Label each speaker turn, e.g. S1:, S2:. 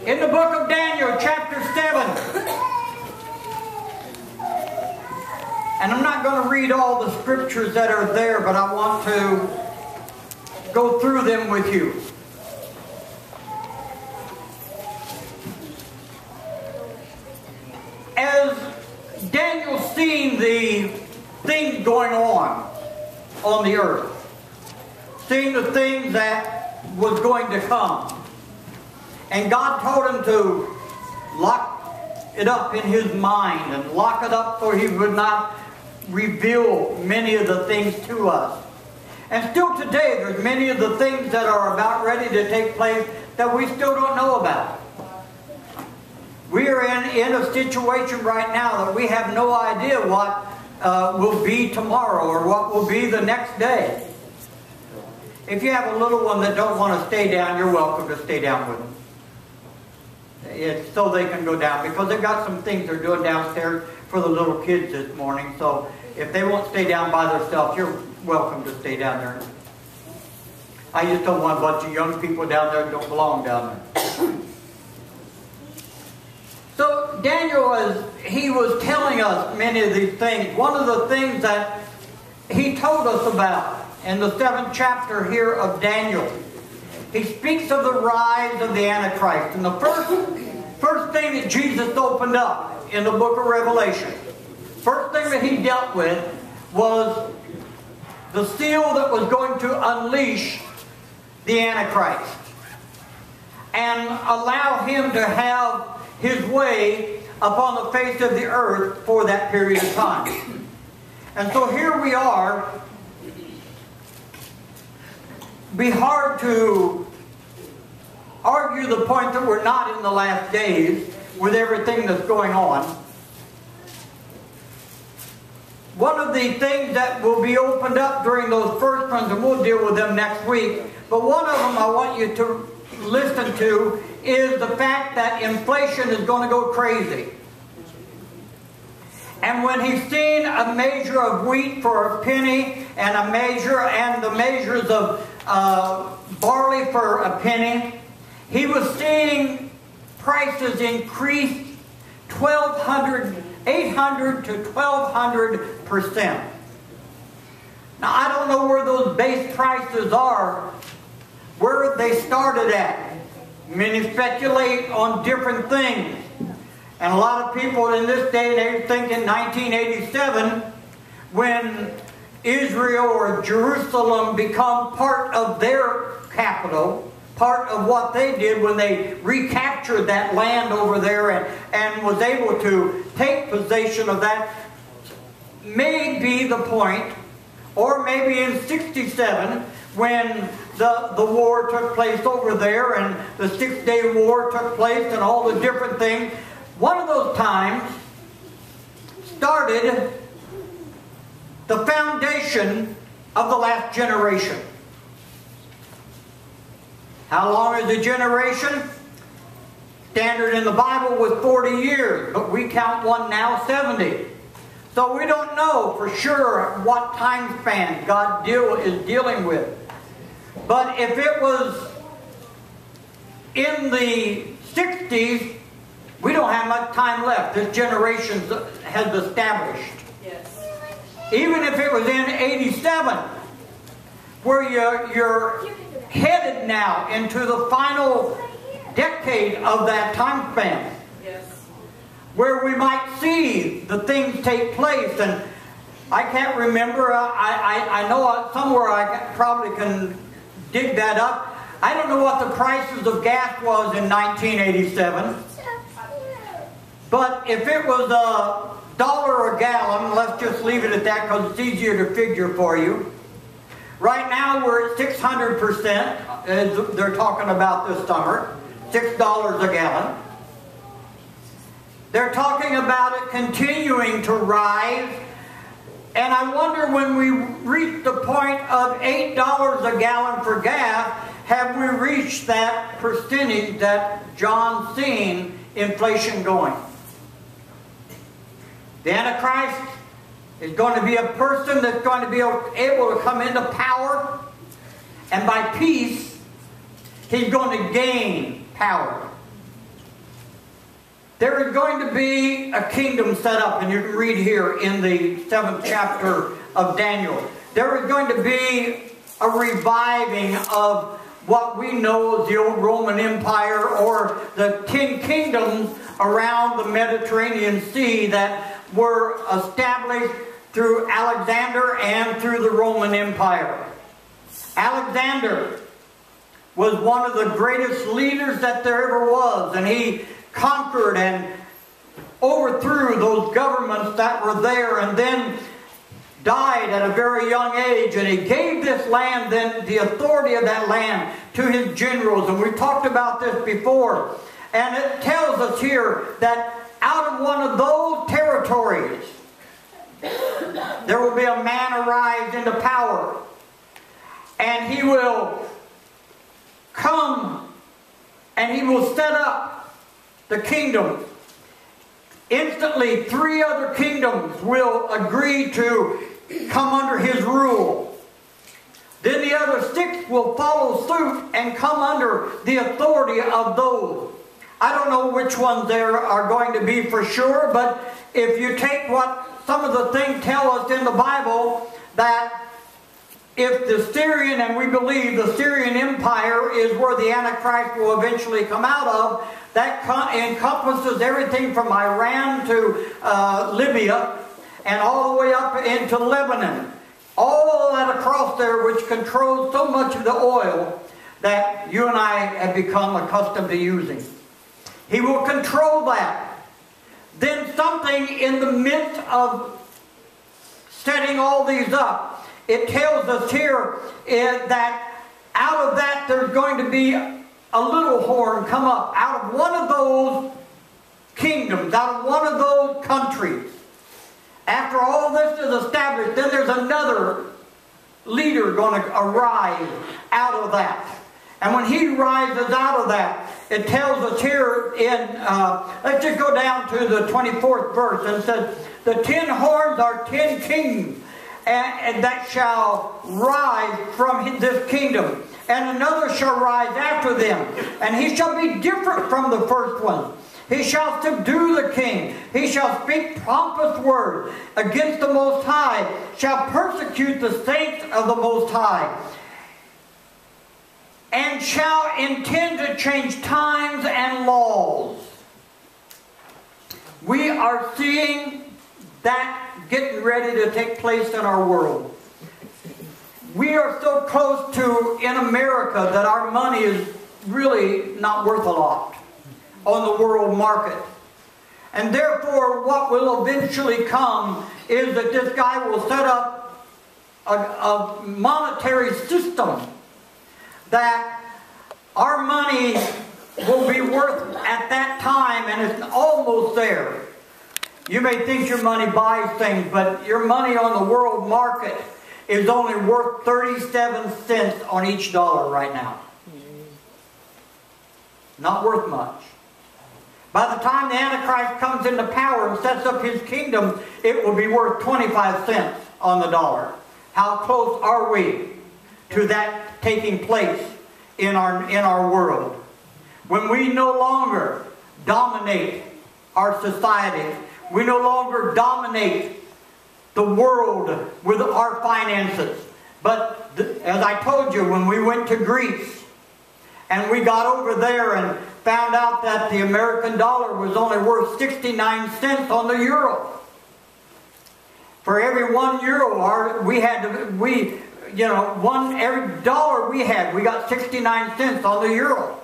S1: In the book of Daniel, chapter 7. And I'm not going to read all the scriptures that are there, but I want to go through them with you. As Daniel seen the things going on the earth, seeing the things that was going to come, and God told him to lock it up in his mind and lock it up so he would not reveal many of the things to us. And still today, there's many of the things that are about ready to take place that we still don't know about. We are in a situation right now that we have no idea what will be tomorrow or what will be the next day. If you have a little one that don't want to stay down, you're welcome to stay down with them. It's so they can go down, because they've got some things they're doing downstairs for the little kids this morning. So if they won't stay down by themselves, you're welcome to stay down there. I just don't want a bunch of young people down there that don't belong down there. So Daniel, he was telling us many of these things. One of the things that he told us about in the 7th chapter here of Daniel, he speaks of the rise of the Antichrist. And the first thing that Jesus opened up in the book of Revelation, first thing that he dealt with was the seal that was going to unleash the Antichrist and allow him to have his way upon the face of the earth for that period of time. And so here we are. Be hard to argue the point that we're not in the last days with everything that's going on. One of the things that will be opened up during those first ones, and we'll deal with them next week, but one of them I want you to listen to is the fact that inflation is going to go crazy. And when he's seen a measure of wheat for a penny and the measures of barley for a penny, he was seeing prices increase 800 to 1,200%. Now I don't know where those base prices are, where they started at. Many speculate on different things. And a lot of people in this day and age think in 1987, when Israel or Jerusalem become part of their capital, part of what they did when they recaptured that land over there and was able to take possession of that, may be the point, or maybe in 67, when the war took place over there and the 6-day war took place and all the different things. One of those times started the foundation of the last generation. How long is a generation? Standard in the Bible was 40 years, but we count one now 70. So we don't know for sure what time span God is dealing with. But if it was in the 60s, we don't have much time left. This generation has established.
S2: Yes.
S1: Even if it was in 87, where you're headed now into the final decade of that time span.
S2: Yes.
S1: Where we might see the things take place. And I can't remember. I know somewhere I probably can dig that up. I don't know what the prices of gas was in 1987. But if it was $1 a gallon, let's just leave it at that because it's easier to figure for you. Right now we're at 600%, as they're talking about this summer. $6 a gallon. They're talking about it continuing to rise. And I wonder, when we reach the point of $8 a gallon for gas, have we reached that percentage that John's seen inflation going? The Antichrist is going to be a person that's going to be able to come into power, and by peace, he's going to gain power. there is going to be a kingdom set up, and you can read here in the 7th chapter of Daniel. There is going to be a reviving of what we know as the old Roman Empire, or the 10 kingdoms around the Mediterranean Sea that were established through Alexander and through the Roman Empire. Alexander was one of the greatest leaders that there ever was, and he conquered and overthrew those governments that were there, and then died at a very young age, and he gave this land, then the authority of that land, to his generals. And we've talked about this before, and it tells us here that out of one of those territories there will be a man arise into power, and he will come and he will set up the kingdom. Instantly 3 other kingdoms will agree to come under his rule. Then the other 6 will follow suit and come under the authority of those. I don't know which ones there are going to be for sure, but if you take what some of the things tell us in the Bible, that if the Syrian, and we believe the Syrian Empire is where the Antichrist will eventually come out of, that encompasses everything from Iran to Libya and all the way up into Lebanon. All that across there, which controls so much of the oil that you and I have become accustomed to using. He will control that. Then something in the midst of setting all these up, it tells us here that out of that there's going to be a little horn come up out of one of those kingdoms, out of one of those countries. After all this is established, then there's another leader going to arise out of that. And when he rises out of that, it tells us here in, let's just go down to the 24th verse, and it says, the 10 horns are 10 kings, and that shall rise from this kingdom. And another shall rise after them, and he shall be different from the first one. He shall subdue the king. He shall speak pompous words against the Most High, shall persecute the saints of the Most High, and shall intend to change times and laws. We are seeing that getting ready to take place in our world. We are so close to, in America, that our money is really not worth a lot on the world market. And therefore, what will eventually come is that this guy will set up a monetary system that our money will be worth at that time, and it's almost there. You may think your money buys things, but your money on the world market is only worth 37 cents on each dollar right now. Not worth much. By the time the Antichrist comes into power and sets up his kingdom, it will be worth 25 cents on the dollar. How close are we to that taking place in our world? When we no longer dominate our society, we no longer dominate the world with our finances. But as I told you, when we went to Greece and we got over there and found out that the American dollar was only worth 69 cents on the euro. For every 1 euro, every dollar we had, we got 69 cents on the euro.